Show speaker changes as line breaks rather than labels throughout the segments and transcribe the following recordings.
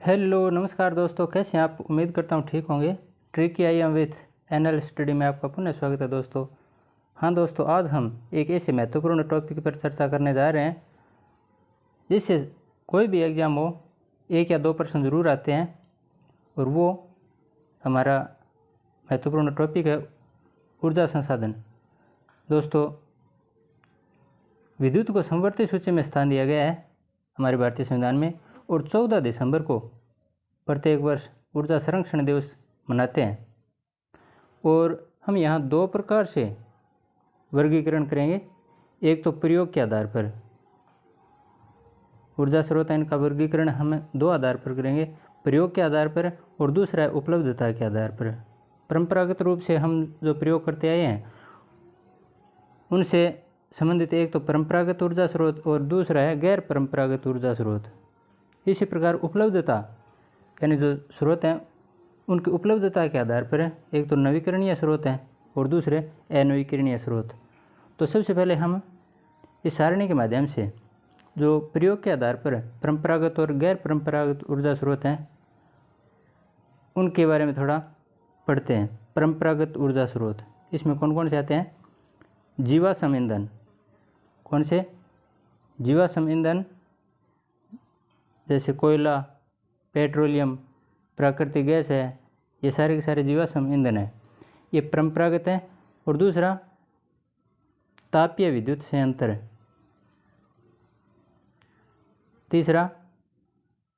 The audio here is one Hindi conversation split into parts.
हेलो नमस्कार दोस्तों, कैसे हैं आप। उम्मीद करता हूँ ठीक होंगे। Tricky I am with NL study में आपका पुनः स्वागत है दोस्तों। हाँ दोस्तों, आज हम एक ऐसे महत्वपूर्ण टॉपिक पर चर्चा करने जा रहे हैं जिससे कोई भी एग्ज़ाम हो, 1 या 2 प्रश्न ज़रूर आते हैं। और वो हमारा महत्वपूर्ण टॉपिक है ऊर्जा संसाधन। दोस्तों, विद्युत को समवर्ती सूची में स्थान दिया गया है हमारे भारतीय संविधान में, और 14 दिसंबर को प्रत्येक वर्ष ऊर्जा संरक्षण दिवस मनाते हैं। और हम यहाँ 2 प्रकार से वर्गीकरण करेंगे। एक तो प्रयोग के आधार पर ऊर्जा स्रोत है, इनका वर्गीकरण हम 2 आधार पर करेंगे, प्रयोग के आधार पर, और दूसरा है उपलब्धता के आधार पर। परंपरागत रूप से हम जो प्रयोग करते आए हैं उनसे संबंधित एक तो परंपरागत ऊर्जा स्रोत और दूसरा है गैर परंपरागत ऊर्जा स्रोत। इसी प्रकार उपलब्धता यानी जो स्रोत हैं उनकी उपलब्धता के आधार पर एक तो नवीकरणीय स्रोत हैं और दूसरे अनवीकरणीय स्रोत। तो सबसे पहले हम इस सारणी के माध्यम से जो प्रयोग के आधार पर परंपरागत और गैर परंपरागत ऊर्जा स्रोत हैं उनके बारे में थोड़ा पढ़ते हैं। परंपरागत ऊर्जा स्रोत, इसमें कौन कौन से आते हैं। जीवाश्म ईंधन। कौन से? जीवाश्म ईंधन जैसे कोयला, पेट्रोलियम, प्राकृतिक गैस है, ये सारे के सारे जीवाश्म ईंधन है, ये परंपरागत है। और दूसरा तापीय विद्युत संयंत्र। तीसरा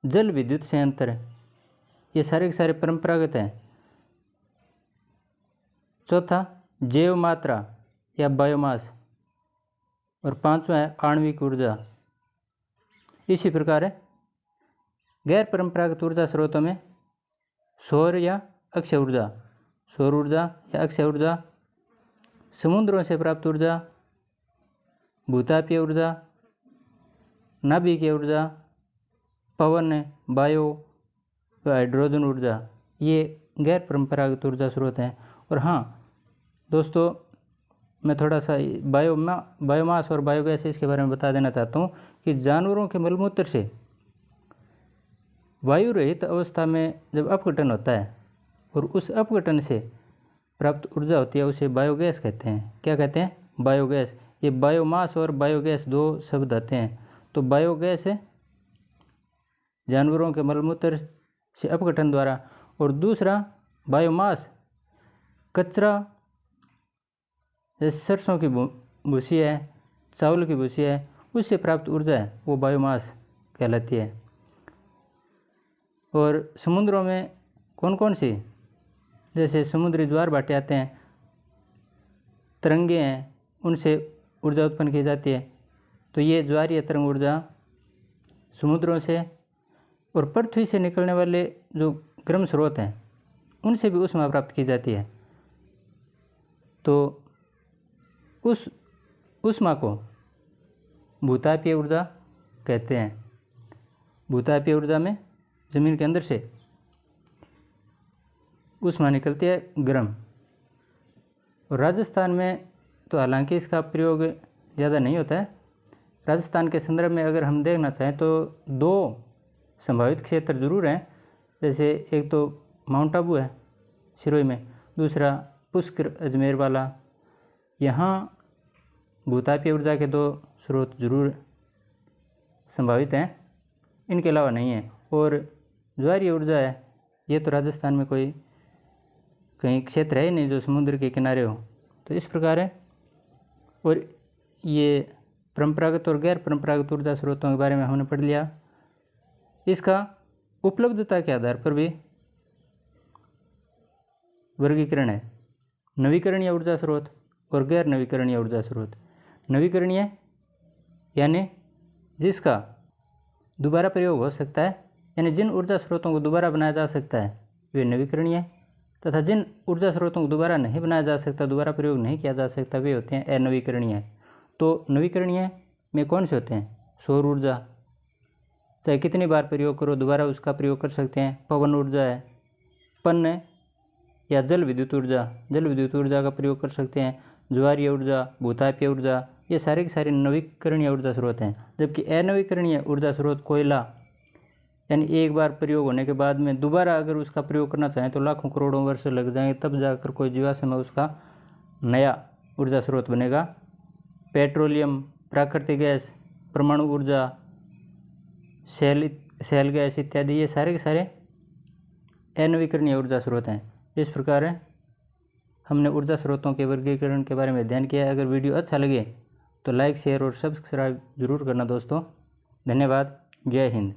जल विद्युत संयंत्र, ये सारे के सारे परंपरागत हैं। चौथा जैव मात्रा या बायोमास, और पांचवा है आणविक ऊर्जा। इसी प्रकार है गैर परंपरागत ऊर्जा स्रोतों में सौर या अक्षय ऊर्जा, सौर ऊर्जा या अक्षय ऊर्जा, समुद्रों से प्राप्त ऊर्जा, भूतापीय ऊर्जा, नाभिकीय ऊर्जा, पवन, वायु, हाइड्रोजन ऊर्जा, ये गैर परंपरागत ऊर्जा स्रोत हैं। और हाँ दोस्तों, मैं थोड़ा सा बायोमास और बायोगैस इसके बारे में बता देना चाहता हूँ कि जानवरों के मलमूत्र से वायु रहित अवस्था में जब अपघटन होता है और उस अपघटन से प्राप्त ऊर्जा होती है उसे बायोगैस कहते हैं। क्या कहते हैं? बायोगैस। ये बायोमास और बायोगैस 2 शब्द आते हैं। तो बायोगैस है जानवरों के मलमूत्र से अपघटन द्वारा, और दूसरा बायोमास कचरा जैसे सरसों की भूसी है, चावल की भूसी है, उससे प्राप्त ऊर्जा है, वो बायोमास कहलाती है। और समुद्रों में कौन कौन सी, जैसे समुद्री ज्वार भाटे आते हैं, तरंगे हैं, उनसे ऊर्जा उत्पन्न की जाती है। तो ये ज्वारीय तरंग ऊर्जा समुद्रों से, और पृथ्वी से निकलने वाले जो गर्म स्रोत हैं उनसे भी ऊष्मा प्राप्त की जाती है। तो उस ऊष्मा को भूतापीय ऊर्जा कहते हैं। भूतापीय ऊर्जा में ज़मीन के अंदर से ऊष्मा निकलती है गर्म। और राजस्थान में तो हालांकि इसका प्रयोग ज़्यादा नहीं होता है। राजस्थान के संदर्भ में अगर हम देखना चाहें तो 2 संभावित क्षेत्र जरूर हैं। जैसे एक तो माउंट आबू है सिरोही में, दूसरा पुष्कर अजमेर वाला। यहाँ भूतापीय ऊर्जा के 2 स्रोत जरूर संभावित हैं, इनके अलावा नहीं है। और ज्वारीय ऊर्जा है, ये तो राजस्थान में कोई कहीं क्षेत्र है ही नहीं जो समुद्र के किनारे हो। तो इस प्रकार है। और ये परंपरागत और गैर परंपरागत ऊर्जा स्रोतों के बारे में हमने पढ़ लिया। इसका उपलब्धता के आधार पर भी वर्गीकरण है। नवीकरणीय ऊर्जा स्रोत और गैर नवीकरणीय ऊर्जा स्रोत। नवीकरणीय यानी जिसका दोबारा प्रयोग हो सकता है, यानी जिन ऊर्जा स्रोतों को दोबारा बनाया जा सकता है वे नवीकरणीय, तथा जिन ऊर्जा स्रोतों को दोबारा नहीं बनाया जा सकता, दोबारा प्रयोग नहीं किया जा सकता, वे होते हैं अनवीकरणीय। तो नवीकरणीय में कौन से होते हैं? सौर ऊर्जा, चाहे कितनी बार प्रयोग करो दोबारा उसका प्रयोग कर सकते हैं। पवन ऊर्जा है, पन्न या जल विद्युत ऊर्जा, जल विद्युत ऊर्जा का प्रयोग कर सकते हैं। ज्वारीय ऊर्जा, भूतापीय ऊर्जा, ये सारे के सारे नवीकरणीय ऊर्जा स्रोत हैं। जबकि अनवीकरणीय ऊर्जा स्रोत कोयला यानी एक बार प्रयोग होने के बाद में दोबारा अगर उसका प्रयोग करना चाहें तो लाखों करोड़ों वर्ष लग जाएंगे, तब जाकर कोई जीवाश्म में उसका नया ऊर्जा स्रोत बनेगा। पेट्रोलियम, प्राकृतिक गैस, परमाणु ऊर्जा, शैल गैस इत्यादि ये सारे के सारे अनवीकरणीय ऊर्जा स्रोत हैं। इस प्रकार हमने ऊर्जा स्रोतों के वर्गीकरण के बारे में अध्ययन किया है। अगर वीडियो अच्छा लगे तो लाइक, शेयर और सब्सक्राइब जरूर करना दोस्तों। धन्यवाद। जय हिंद।